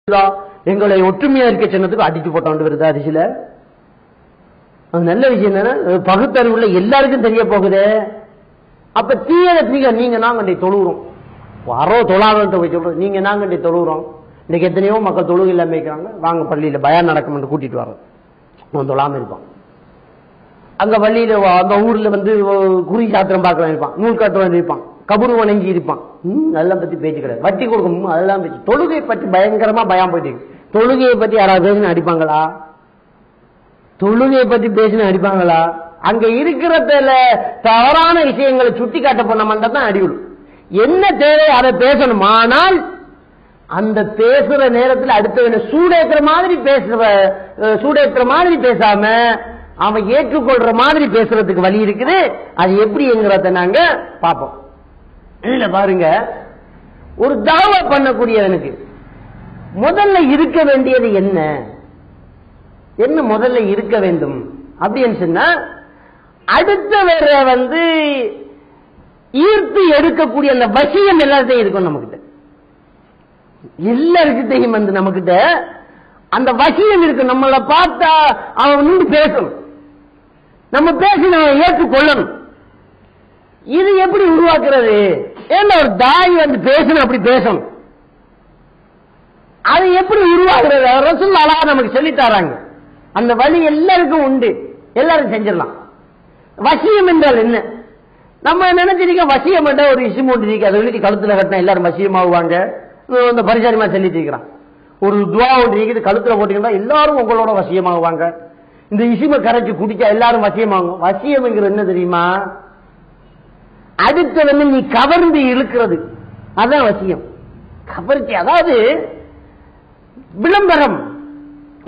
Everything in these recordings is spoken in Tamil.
எங்களை ஒற்றுமையா இருக்க சொன்னதுக்கு அடிச்சு போட்டோம் வருது அரிசியில. அது நல்ல விஷயம் தானே, பகுத்தறிவுள்ள எல்லாருக்கும் தெரிய போகுது. அப்ப தீய நீங்க நாங்க தொழுகிறோம், யாரோ தொழாத போய் சொல்றோம், நீங்க நாங்க தொழுகிறோம். இன்னைக்கு எத்தனையோ மக்கள் தொழுகை இல்லாம இருக்கிறாங்க, வாங்க பள்ளியில பயான் நடக்கும் கூட்டிட்டு வரோம். அவன் தொழாம இருப்பான். அங்க பள்ளியில அந்த ஊர்ல குறி சாத்திரம் பார்க்கலாம் இருப்பான், நூல் காட்டுவான் இருப்பான், கபூர் வணங்கி இருப்பான். அதெல்லாம் பத்தி பேச்சு கிடையாது. வட்டி கொடுக்கணும் அதெல்லாம் பேச்சு. தொழுகை பற்றி பயங்கரமா பயம் போயிட்டு இருக்கு. தொழுகையை பத்தி யாராவது பேசினா அடிப்பாங்களா? தொழுகையை பத்தி பேசினா அடிப்பாங்களா? அங்க இருக்கிறதுல தவறான விஷயங்களை சுட்டி காட்ட போன தான் அடிவிடும். என்ன தேவை அதை பேசணும். ஆனால் அந்த பேசுற நேரத்தில் அடுத்த சூடேற்ற மாதிரி பேசாம அவன் ஏற்றுக்கொள்ற மாதிரி பேசுறதுக்கு வழி இருக்குது. அது எப்படிங்கிறத நாங்க பார்ப்போம். இல்ல பாருங்க, ஒரு தாவா பண்ணக்கூடியவனுக்கு முதல்ல இருக்க வேண்டியது என்ன முதல்ல இருக்க வேண்டும் அப்படின்னு சொன்னா, அடுத்த வேற ஈர்த்து எடுக்கக்கூடிய அந்த வசியம் எல்லாத்தையும் இருக்கும். நம்ம கிட்ட எல்லாருக்கிட்டையும் நம்ம கிட்ட அந்த வசியம் இருக்கு. நம்மளை பார்த்தா அவன் பேசணும், நம்ம பேசின ஏற்றுக்கொள்ளணும். இது எப்படி உருவாக்குறது? ஏன்னா ஒரு தாய் பேசணும், அப்படி பேசணும். அது எப்படி உருவாக்குறது? ரசூலுல்லாஹ் அழகா நமக்கு சொல்லி தராங்க. அந்த வழி எல்லாருக்கும் உண்டு, எல்லாரும் செஞ்சிடலாம். வசியம் என்றால் என்ன? நம்ம நினைச்சிருக்க வசியம் என்ற ஒரு விஷயம் ஒன்று இருக்கு. அதை எழுதி கழுத்துல கட்டினா எல்லாரும் வசியமாகுவாங்க. இந்த பரிசாரியமா சொல்லிட்டு இருக்கிறான். ஒரு துவா ஒன்று இருக்குது, கழுத்துல போட்டீங்கன்னா எல்லாரும் உங்களோட வசியமாகுவாங்க. இந்த இசிமை கரைச்சி குடிச்சா எல்லாரும் வசியமாகும். வசியம்ங்கிறது என்ன தெரியுமா? அடுத்த நீ கவர்ந்து இழுக்கிறது, அதான் வசியம். கவர்ச்சி, அதாவது விளம்பரம்,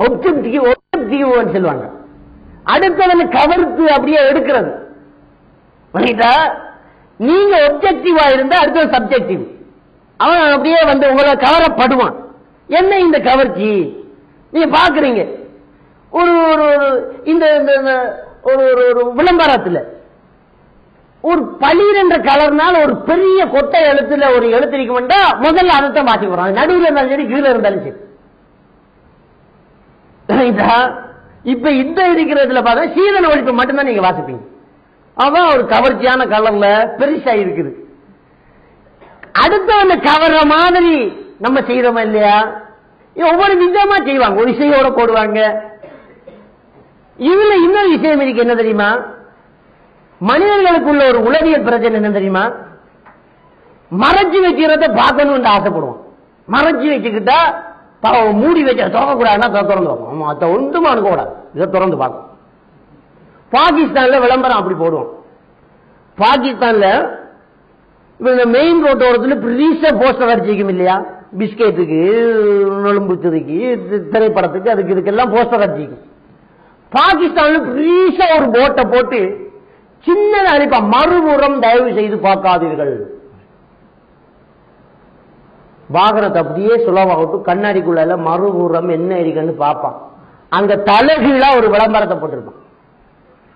ஒப்ஜெக்டிவ் சொல்லுவாங்க. அடுத்தவன் கவர்த்து அப்படியே எடுக்கிறது. நீங்க ஒப்ஜெக்டிவா இருந்தா அடுத்த சப்ஜெக்டிவ். அவன் அப்படியே உங்களை கவரப்படுவான். என்ன இந்த கவர்ச்சி? நீங்க பாக்குறீங்க ஒரு இந்த ஒரு விளம்பரத்தில் ஒரு பளிர் என்ற கலர்னால ஒரு பெரிய கொட்டை எழுத்துல ஒரு எழுத்திருக்க முதல்ல அதைத்தான் மாற்றி போறான். நடுவில் இருந்தாலும் சரி, கீழே இருந்தாலும் சரி. இப்ப இந்த இருக்கிறதுல பார்த்தா சீதன ஒழிப்பு மட்டும்தான் நீங்க வாசிப்பீங்க. அதான் ஒரு கவர்ச்சியான கலர்ல பெருசா இருக்குது. அடுத்த கவர்ற மாதிரி நம்ம செய்யறோமா இல்லையா? ஒவ்வொரு விதமா செய்வாங்க, ஒரு இசையோட போடுவாங்க. இதுல இன்னொரு விஷயம் இருக்கு, என்ன தெரியுமா? மனிதர்களுக்குள்ள ஒரு உளவியல் பிரச்சனை என்ன தெரியுமா? மறைச்சு வைக்கிறத பார்க்கணும்னு ஆசைப்படுவோம். மறைச்சு வச்சுக்கிட்டா மூடி வச்ச திறக்க கூடாதுன்னா திறந்து வைப்போம். அதை ஒன்றுமா அனுக்க கூடாது, இதை திறந்து பார்க்கும். பாகிஸ்தான்ல விளம்பரம் அப்படி போடுவோம். பாகிஸ்தான்ல இந்த மெயின் ரோட்டோரத்தில் பெரிய போஸ்டர் அடிச்சிக்கும் இல்லையா? பிஸ்கெட்டுக்கு, நொழும்புச்சதுக்கு, திரைப்படத்துக்கு, அதுக்கு இதுக்கெல்லாம் போஸ்டர் அடிச்சிக்கும். பாகிஸ்தான்ல பெரிய ஒரு போட்டை போட்டு சின்னதா அனுப்பா, மறுபுறம் தயவு செய்து பார்க்காதீர்கள். வாகனத்தை அப்படியே சுலவாகட்டும், கண்ணாடிக்குள்ள மறுபுறம் என்ன இருக்குன்னு பார்ப்பான். அங்க தலைகீழா ஒரு விளம்பரத்தை போட்டிருப்பான்.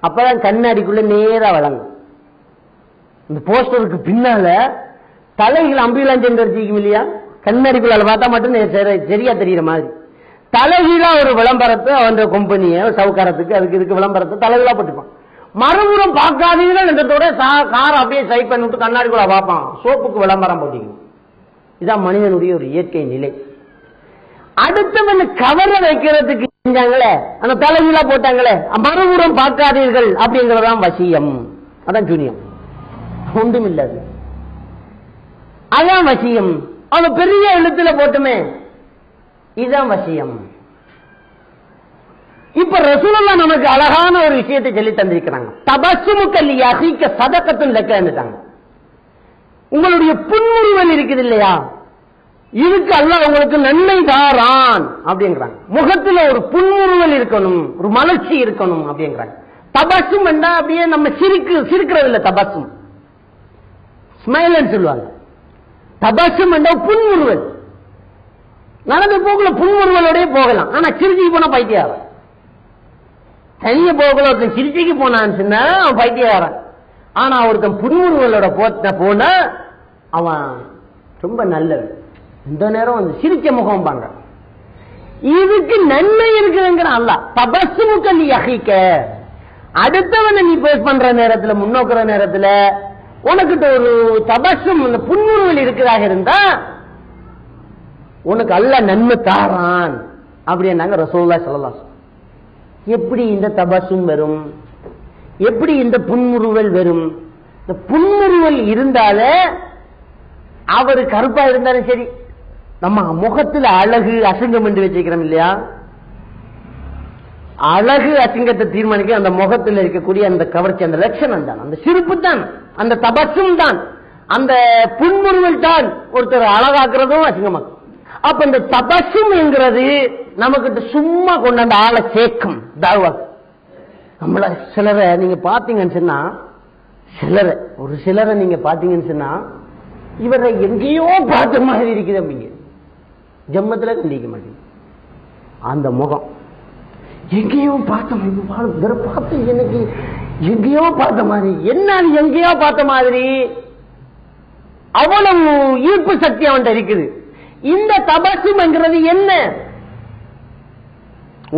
அப்பதான் கண்ணாடிக்குள்ள நேரா விளங்கும். இந்த போஸ்டருக்கு பின்னால தலைகீழ் அம்பிலான் சென்றிருக்கும் இல்லையா? கண்ணாடிக்குள்ள பார்த்தா மட்டும் சரியா தெரியுற மாதிரி தலைகீழா ஒரு விளம்பரத்தை அவன் கம்பெனிய சவுக்காரத்துக்கு அதுக்கு இதுக்கு விளம்பரத்தை தலைகீழா போட்டுப்பான். மறுபுறம் பார்க்காதீர்கள் என்றதோட கார் அப்படியே சைட் பண்ணிட்டு கண்ணாடிக்குள்ள பார்ப்பான். சோப்புக்கு விளம்பரம் போட்டிக்கணும். இதான் மனிதனுடைய ஒரு இயற்கை நிலை. அடுத்தவன் கவர வைக்கிறதுக்கு செஞ்சாங்களே, அந்த தலைகீழா போட்டாங்களே, மறுபுறம் பார்க்காதீர்கள் அப்படிங்கறதான் வசியம். அதான் சூனியம், ஒன்றும் இல்லாது. அதான் வசியம். அவன் பெரிய எழுத்துல போட்டுமே, இதுதான் வசியம். இப்ப ரசூலுல்லாஹ் நமக்கு அழகான ஒரு விஷயத்தை சொல்லி தந்திருக்கிறாங்க. தபஸ்ஸுமுக்கல் யஹீக சதகத்துன் லக்கன்னுட்டாங்க. உங்களுடைய புன்முறுவல் இருக்குது இல்லையா, இதுக்கு அல்லாஹ் உங்களுக்கு நன்மை தாரான் அப்படிங்கிறாங்க. முகத்துல ஒரு புன்முறுவல் இருக்கணும், ஒரு மலர்ச்சி இருக்கணும் அப்படிங்கிறாங்க. தபஸ்ஸும் என்றா அப்படியே நம்ம சிரிக்கிறது இல்ல, தபஸ்ஸும் ஸ்மைல்னு சொல்லுவாங்க. தபஸ்ஸும் என்றா புன்முறுவல். நடந்து போகல புன்முறுவலோடய போகலாம், ஆனா சிரிச்சிக்கு போனா பைத்தியாரம். தனிய போகல ஒருத்தன் சிரிச்சிக்கு போனான்னு சொன்னா அவன் பைத்தியாரம். ஆனா ஒருத்தன் புன்முறுவலோட போனா அவன் ரொம்ப நல்லது. இந்த நேரம் சிரிச்ச முகம் பாங்க, இதுக்கு நன்மை இருக்குதுங்கிற அல்லாஹ். தபஸ்ஸுமுக லியஹீக, அடுத்தவனை நீ பேஸ் பண்ற நேரத்துல, முன்னோக்குற நேரத்துல உனக்கிட்ட ஒரு தபஸ்ஸும் புன்முறுவல் இருக்கிறதாக இருந்தா உனக்கு அல்லாஹ் நன்மை தாரான் அப்படின்னாங்க ரசூலுல்லாஹி ஸல்லல்லாஹு அலைஹி வஸல்லம். எப்படி இந்த தபஸ்ஸும் வரும், எப்படி இந்த புன்முறுவல் வரும்? இந்த புன்முறுவல் இருந்தாலே அவர் கருப்பா இருந்தாலும் சரி, நம்ம முகத்துல அழகு அசிங்கம் என்று வச்சிருக்கிறோம் இல்லையா, அழகு அசிங்கத்தை தீர்மானிக்க அந்த முகத்தில் இருக்கக்கூடிய அந்த கவர்ச்சி, அந்த லட்சணம் தான், அந்த சிரிப்பு தான், அந்த தபஸ்ஸும் தான், அந்த புன்முறுவல் தான் ஒருத்தர் அழகாக்குறதும் அசிங்கமாக்கும். அப்ப இந்த தபஸ்ஸும் என்கிறது நமக்கிட்ட சும்மா கொண்டாந்த ஆளை சேர்க்கும் தாழ்வாக்கு. நம்மள சிலரை நீங்க பாத்தீங்கன்னு சொன்னா, ஒரு சிலரை நீங்க பாத்தீங்கன்னு சொன்னா, இவரை எங்கேயோ பார்த்த மாதிரி இருக்குது அப்படிங்க, ஜம்மத்துல கண்டிக்க மாட்டேங்க. அந்த முகம் எங்கேயோ பார்த்த மாதிரி, பார்த்து எனக்கு எங்கேயோ பார்த்த மாதிரி, என்ன எங்கேயோ பார்த்த மாதிரி, அவ்வளவு ஈர்ப்பு சக்தி அவன்கிட்ட இருக்குது. இந்த தபஸ்ஸும் என்கிறது என்ன?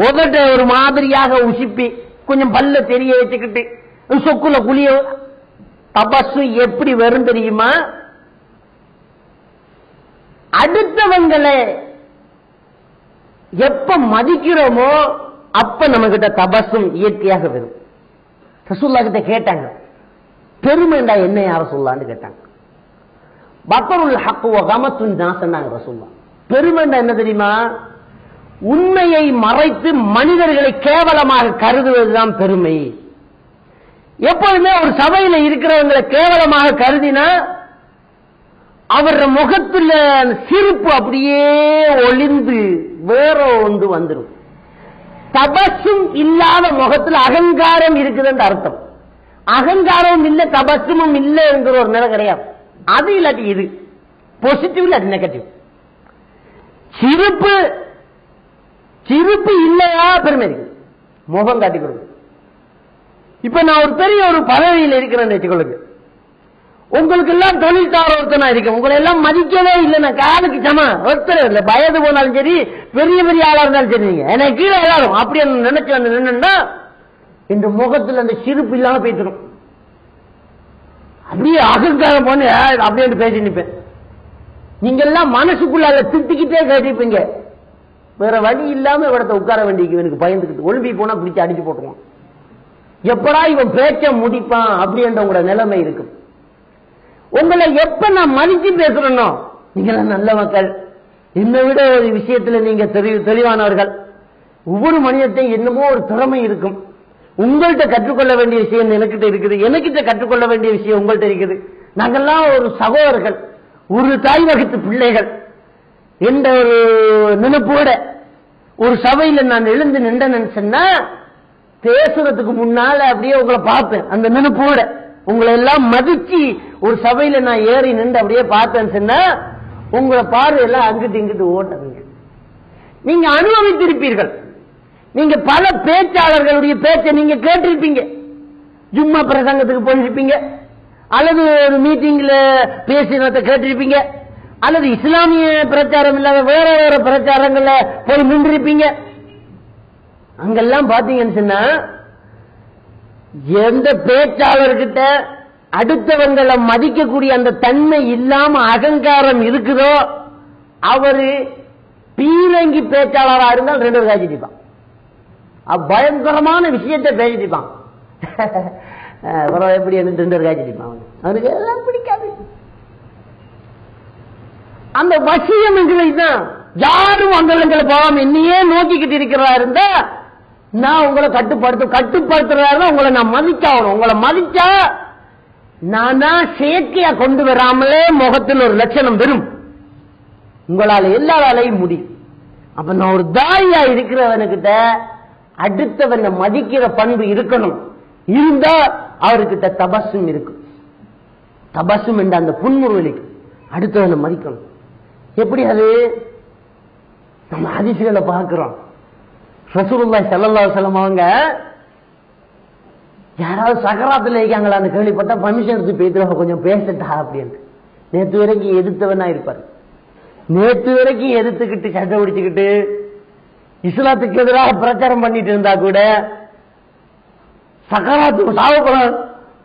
உதட்ட ஒரு மாதிரியாக உசிப்பி கொஞ்சம் பல்ல தெரிய வச்சுக்கிட்டு சொக்குல குளிய தபஸ்ஸு எப்படி வரும் தெரியுமா? அடுத்தவங்களை எப்ப மதிக்கிறோமோ அப்ப நம்ம கிட்ட தபஸ்ஸும் இயற்கையாக வரும். ரசூலுல்லாஹ் கிட்ட கேட்டாங்க, பெருமைண்டா என்ன யார சொல்லலான்னு கேட்டாங்க. பத்ருல் ஹக் வ கமத்துன் நாஸ் சொன்னாங்க ரசூலுல்லாஹ். பெருமைண்டா என்ன தெரியுமா? உண்மையை மறைத்து மனிதர்களை கேவலமாக கருதுவதுதான் பெருமை. எப்பொழுதுமே ஒரு சபையில இருக்கிறவங்களை கேவலமாக கருதினா அவர முகத்துல சிரிப்பு அப்படியே ஒளிந்து வேற ஒன்று வந்துடும். தபஸ்ஸும் இல்லாத முகத்தில் அகங்காரம் இருக்குதுன்ற அர்த்தம். அகங்காரமும் இல்லை, தபஸ்ஸுமும் இல்லை என்கிற ஒரு நிலை கிடையாது. அது இல்லாட்டி இது பாசிட்டிவ், இல்லாட்டி நெகட்டிவ். சிரிப்பு இல்லையா பெருமை இருக்கு, முகம் காட்டி கொடுக்கும். இப்ப நான் ஒரு பெரிய ஒரு பதவியில் இருக்கிறேன்னு வச்சுக்கொள்ளுங்க, உங்களுக்கு எல்லாம் தொழில்தார ஒருத்தனா இருக்கேன், உங்களை எல்லாம் மதிக்கவே இல்லை, நான் காலுக்கு சம ஒருத்தர் இல்லை, வயது போனாலும் சரி, பெரிய பெரிய ஆளா இருந்தாலும் சரி, நீங்க எனக்கு கீழே எல்லாரும் அப்படி நினைச்சு வந்து நின்னுன்னா இந்த முகத்தில் அந்த சிரிப்பு இல்லாம பேசணும். அப்படியே அகங்காரம் பண்ணி அப்படியே பேசி நிற்பேன். நீங்க எல்லாம் மனசுக்குள்ள அதை திட்டிக்கிட்டே கேட்டிருப்பீங்க. வேற வழி இல்லாம இவடத்தை உட்கார வேண்டிய எனக்கு பயந்துக்கிட்டு ஒலிம்பி போனா பிடிச்சி அடிச்சு போட்டுருவான். எப்படா இவன் பேச்ச முடிப்பான் அப்படின்ற உங்களோட நிலைமை இருக்கும். உங்களை எப்ப நான் மதிச்சு பேசுறேனோ, நீங்க நல்ல மக்கள், என்னை விட ஒரு விஷயத்துல நீங்க தெளிவானவர்கள், ஒவ்வொரு மனிதத்தையும் என்னமோ ஒரு திறமை இருக்கும். உங்கள்கிட்ட கற்றுக்கொள்ள வேண்டிய விஷயம் எனக்கிட்ட இருக்குது, எனக்கிட்ட கற்றுக்கொள்ள வேண்டிய விஷயம் உங்கள்கிட்ட இருக்குது. நாங்கெல்லாம் ஒரு சகோதரர்கள், ஒரு தாய் வகுத்து பிள்ளைகள் என்ற ஒரு நினைப்போட ஒரு சபையில நான் எழுந்து நின்றேன்னு சொன்னா, பேசுறதுக்கு முன்னால அப்படியே உங்களை பார்ப்பேன். அந்த நினைப்போட உங்களை எல்லாம் மதிச்சு ஒரு சபையில நான் ஏறி நின்று அப்படியே பார்த்தேன்னு சொன்னா, உங்களை பார்வை எல்லாம் அங்கிட்டு இங்கிட்டு ஓட்டுறீங்க. நீங்க அனுபவித்திருப்பீர்கள். நீங்க பல பேச்சாளர்களுடைய பேச்சை நீங்க கேட்டிருப்பீங்க. ஜும்மா பிரசங்கத்துக்கு போயிருப்பீங்க, அல்லது ஒரு மீட்டிங்ல பேசினதை கேட்டிருப்பீங்க, அல்லது இஸ்லாமிய பிரச்சாரம் இல்லாத வேற வேற பிரச்சாரங்கள்ல போய் நின்றிருப்பீங்க. அங்கெல்லாம் பாத்தீங்கன்னு சொன்னா, எந்த பேச்சாளர்கிட்ட அடுத்தவங்களை மதிக்கக்கூடிய அந்த தன்மை இல்லாம அகங்காரம் இருக்குதோ அவரு பீரங்கி பேச்சாளராக இருந்தால் ரெண்டு பேர் காய்ச்சிப்பான். பயங்கரமான விஷயத்தை பேசிப்பான். எப்படி ரெண்டு பேர் காய்ச்சிப்பான். அவனுக்கு எல்லாம் பிடிக்காது. அந்த வசியம் தான். யாரும் அங்கங்களை போகாம என்னையே நோக்கிக்கிட்டு இருக்கிறதா இருந்தா நான் உங்களை கட்டுப்படுத்துறதா உங்களை நான் மதிச்சாகணும். உங்களை மதிச்சா நான் தான் செயற்கையா கொண்டு வராமலே முகத்தில் ஒரு லட்சணம் வரும். உங்களால எல்லாராலையும் முடியும். அப்ப நான் ஒரு தாயா இருக்கிறவனுக்கிட்ட அடுத்தவனை மதிக்கிற பண்பு இருக்கணும். இருந்தா அவர்கிட்ட தபஸ்ஸும் இருக்கும். தபஸ்ஸும் என்ற அந்த புன்முறுவலுக்கு அடுத்தவனை மதிக்கணும். எப்படி அது நம்ம ஹதீஸ்களை பார்க்கிறோம். ரசூலுல்லாஹி ஸல்லல்லாஹு அலைஹி வஸல்லம் அவங்க யாராவது சக்கராத்துல இருக்காங்களான்னு கேள்விப்பட்டா பர்மிஷன் எடுத்து பேசுறவங்க கொஞ்சம் பேசட்டா அப்படின்னு. நேற்று வரைக்கும் எதிர்த்தவனா இருப்பார். நேற்று வரைக்கும் எதிர்த்துக்கிட்டு சண்டை பிடிச்சுக்கிட்டு இஸ்லாத்துக்கு எதிராக பிரச்சாரம் பண்ணிட்டு இருந்தா கூட சகராத்து சாவப்படும்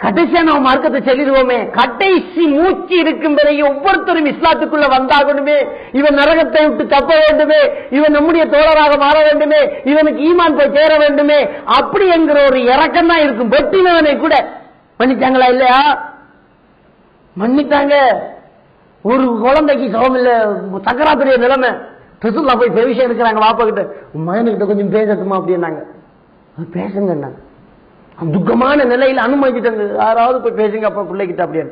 கடைசியா நம்ம மார்க்கத்தை சொல்லிடுவோமே, கடைசி மூச்சு இருக்கும் வரையும் ஒவ்வொருத்தரும் இஸ்லாத்துக்குள்ள வந்தாகணுமே, இவன் நரகத்தை விட்டு தப்ப வேண்டுமே, இவன் நம்முடைய தோழராக மாற வேண்டுமே, இவனுக்கு ஈமான் போய் சேர வேண்டுமே, அப்படி என்கிற ஒரு இறக்கம் தான் இருக்கும். வெட்டினவனை கூட மன்னிச்சாங்களா இல்லையா? மன்னித்தாங்க. ஒரு குழந்தைக்கு சோகம் இல்ல, சக்கராத்துடைய நிலைமை. ரசூலுல்லாஹ் போய் பெருவிஷயம் இருக்கிறாங்க வாப்பா கிட்ட, மகனுக்கிட்ட கொஞ்சம் பேசட்டுமா அப்படின்னாங்க. பேசுங்க, துக்கமான நிலையில் அனுமதிட்டாங்க. யாராவது போய் பேசுங்க அப்ப பிள்ளைகிட்ட அப்படின்னு.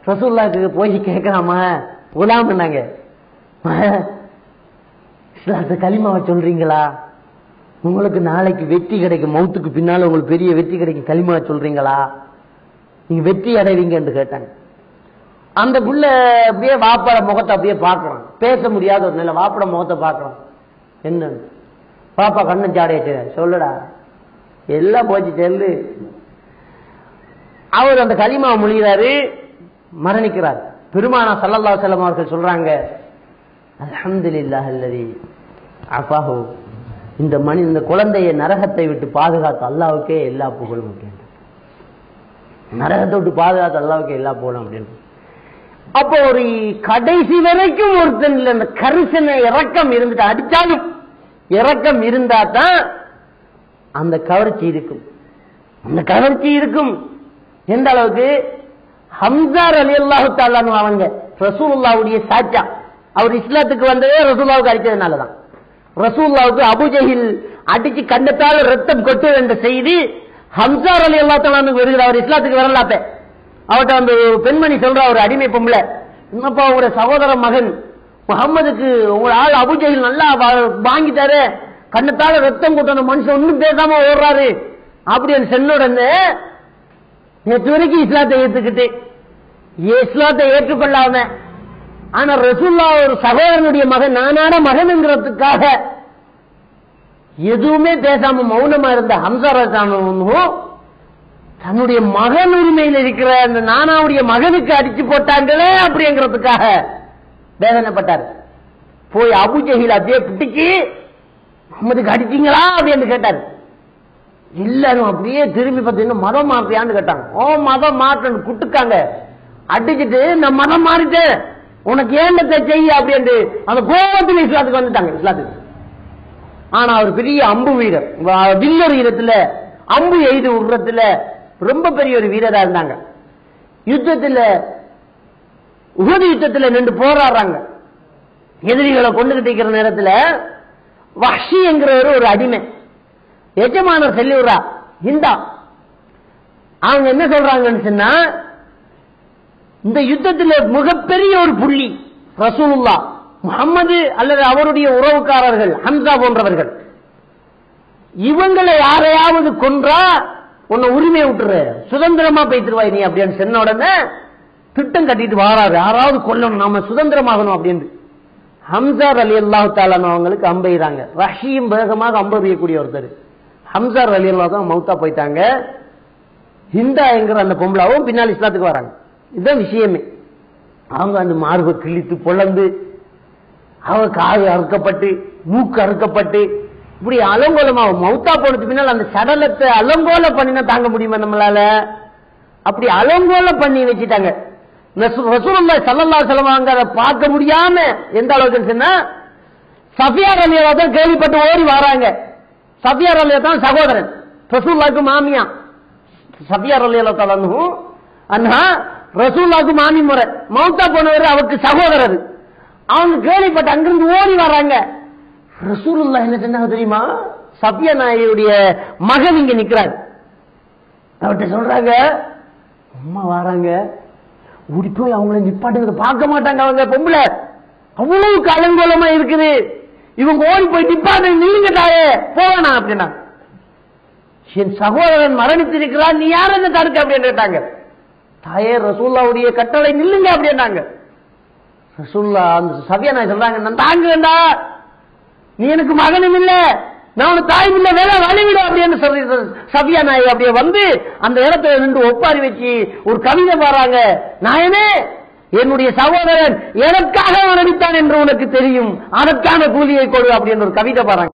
ரசூலுல்லாஹ்க்கு போய் கேட்கலாமா குலாம் பண்ணாங்க, இஸ்லாத்தை கலிமாவை சொல்றீங்களா? உங்களுக்கு நாளைக்கு வெற்றி கிடைக்கும், மௌத்துக்கு பின்னால உங்களுக்கு பெரிய வெற்றி கிடைக்கும், கலிமாவை சொல்றீங்களா? நீங்க வெற்றி அடைவீங்க என்று கேட்டாங்க. அந்த புள்ள அப்படியே வாப்பாட முகத்தை அப்படியே பாக்குறான், பேச முடியாத ஒரு நிலை. வாப்பாட முகத்தை பாக்குறான், என்ன பாப்பா கண்ணு ஜாடையிட்டு சொல்லுடா எல்லாம் போச்சு செல்லு. அவர் அந்த கலிமாவை மொழிகிறாரு, மரணிக்கிறார். பெருமானா ஸல்லல்லாஹு அலைஹி வஸல்லம் அவர்கள் சொல்றாங்க, அல்ஹம்துலில்லாஹ் அல்லதி அஃபாஹு, இந்த குழந்தையை நரகத்தை விட்டு பாதுகாத்த அல்லாஹ்வுக்கே எல்லா புகழும் அப்படின்னு. நரகத்தை விட்டு பாதுகாத்த அல்லாஹ்வுக்கே எல்லா புகழும் அப்படின்னு. அப்போ ஒரு கடைசி வரைக்கும் ஒருத்தன் அந்த கரிசனை இறக்கம் இருந்துட்டு, அடிச்சாலும் இறக்கம் இருந்தா தான் அந்த கவர்ச்சி இருக்கும். அந்த கவர்ச்சி இருக்கும். எந்த அளவுக்கு? ஹம்ஸா ரலியல்லாஹு தஆலா அவங்க ரசூலுல்லாஹ்வுடைய சாச்சா. அவர் இஸ்லாத்துக்கு வந்ததே ரசூலுல்லாஹ்வுக்கு அடிச்சதுனாலதான். ரசூலுல்லாஹ்வுக்கு அபூஜஹில் அடிச்சு கண்டத்தால் ரத்தம் கொட்டு என்ற செய்தி ஹம்ஸா ரலியல்லாஹு தஆலாவுக்கு வருகிறது. அவர் இஸ்லாத்துக்கு வரலாப்ப அவர்கிட்ட அந்த பெண்மணி சொல்ற, ஒரு அடிமை பொம்பளை, என்னப்பா உங்களுடைய சகோதர மகன் முகம்மதுக்கு உங்க ஆள் அபூஜஹில் நல்லா வாங்கிட்டாரு, கண்ணத்தால ரத்தம் கொட்ட மனுஷன் ஒன்னும் பேசாம ஓடுறாரு அப்படின்னு சொன்ன உடனே நேற்று வரைக்கும் இஸ்லாத்தை ஏற்றுக்கிட்டு இஸ்லாத்தை ஏற்றுக்கொள்ளாம, ஆனா ரசூலுல்லாஹ் ஒரு சகோதரனுடைய மகன், நானான மகன்ங்கிறதுக்காக எதுவுமே பேசாம மௌனமா இருந்த ஹம்ஸா ரலியல்லாஹு தன்னுடைய மகன் உரிமையில் இருக்கிற அந்த நானாவுடைய மகனுக்கு அடிச்சு போட்டாங்களே அப்படிங்கிறதுக்காக வேதனைப்பட்டார். போய் அபூஜஹில் அப்படியே பிடிச்சு முகமதுக்கு அடிச்சீங்களா அப்படின்னு கேட்டாரு. எல்லாரும் அப்படியே திரும்பி பார்த்தீங்கன்னா மதம் மாற்றியான்னு கேட்டாங்க. ஓ மதம் மாற்றன்னு குட்டுக்காங்க. அடிச்சுட்டு நான் மதம் மாறிட்டேன், உனக்கு ஏண்டத்தை செய்ய அப்படின்னு அந்த கோபத்தில் இஸ்லாத்துக்கு வந்துட்டாங்க. இஸ்லாத்துக்கு ஆனா அவர் பெரிய அம்பு வீரர், வில்லர் வீரத்துல அம்பு எய்து விடுறதுல ரொம்ப பெரிய ஒரு வீரரா இருந்தாங்க. யுத்தத்துல உஹது யுத்தத்துல நின்று போராடுறாங்க. எதிரிகளை கொண்டுகிட்டு இருக்கிற நேரத்துல வஹ்ஷி என்கிறவர் ஒரு அடிமை எஜமானர் செல்லிவிடுறா இந்தா. அவங்க என்ன சொல்றாங்கன்னு சொன்னா, இந்த யுத்தத்தில் மிகப்பெரிய ஒரு புள்ளி ரசூலுல்லாஹ் முஹம்மது அல்லது அவருடைய உறவுக்காரர்கள் ஹம்ஸா போன்றவர்கள், இவங்களை யாரையாவது கொன்றா உன்னை உரிமையை விட்டுரு, சுதந்திரமா போய்த்துருவாய் நீ அப்படின்னு சொன்ன உடனே திட்டம் கட்டிட்டு வாராரு, யாராவது கொல்லணும், நாம சுதந்திரமாகணும் அப்படின்னு. ஹம்ஸா ரலியல்லாஹு தஆலா அவங்களுக்கு அம்பெய்றாங்க. வஹ்ஷியும் வேகமாக அம்பெய்யக்கூடிய ஒருத்தர். ஹம்ஸா ரலியல்லாஹு தஆலா மௌத்தா போயிட்டாங்க. ஹிந்தா என்கிற அந்த பொம்பளாவும் பின்னால் இஸ்லாத்துக்கு வராங்க. இதுதான் விஷயமே. அவங்க அந்த மார்பை கிழித்து பொழந்து, அவ காது அறுக்கப்பட்டு மூக்கு அறுக்கப்பட்டு இப்படி அலங்கோலமா மௌத்தா போனதுக்கு பின்னால் அந்த சடலத்தை அலங்கோல பண்ணினா தாங்க முடியுமா நம்மளால? அப்படி அலங்கோல பண்ணி வச்சுட்டாங்க. ரசூலுல்லாஹி ஸல்லல்லாஹு அலைஹி வஸல்லம் அதை பார்க்க முடியாம எந்த அளவுக்கு சொன்னா, சஃபியா ரலியல்லாஹு தான் கேள்விப்பட்டு ஓடி வராங்க. சஃபியா ரலியல்லாஹு தான் சகோதரன், ரசூலுல்லாஹ்க்கு மாமியா. சஃபியா ரலியல்லாஹு தஆலா அன்ஹா ரசூலுல்லாஹ்க்கு மாமி முறை, மௌத்தா போனவர் அவருக்கு சகோதரர். அவங்க கேள்விப்பட்டு அங்கிருந்து ஓடி வராங்க. ரசூலுல்லாஹ் என்ன சொன்னாங்க தெரியுமா? சஃபியா நாயுடைய மகன் இங்க நிக்கிறாங்க. அவர்கிட்ட சொல்றாங்க, அம்மா வராங்க, ஓடி போய் அவங்கள நிப்பாட்டுங்க, பார்க்க மாட்டாங்க, அவங்க பொம்பளை அவ்வளவு கலங்கோலமா இருக்குது, இவங்க ஓடி போய் நிப்பாட்டு, நீங்க தாயே போனா அப்படின்னா, என் சகோதரன் மரணித்திருக்கிறார், நீ யார் என்ன தடுக்க அப்படின்னு கேட்டாங்க. தாயே ரசூலுல்லாஹ்வுடைய கட்டளை நில்லுங்க அப்படின்னாங்க. ரசூலுல்லாஹ் அந்த சஃபியா நாய் சொல்றாங்க, நான் தாங்க வேண்டா, நீ எனக்கு மகனும் இல்ல, நான் உனக்கு தாயும் இல்ல, வேற வழிவிட அப்படின்னு சொல்லி சஃபியா நாய் அப்படியே வந்து அந்த இடத்துல நின்று ஒப்பாரி வச்சு ஒரு கவிதை பாடுறாங்க. நாயனே, என்னுடைய சகோதரன் எனக்காக நடித்தான் என்று உனக்கு தெரியும், அதற்கான கூலியை கொடு அப்படின்னு ஒரு கவிதை பாடுறாங்க.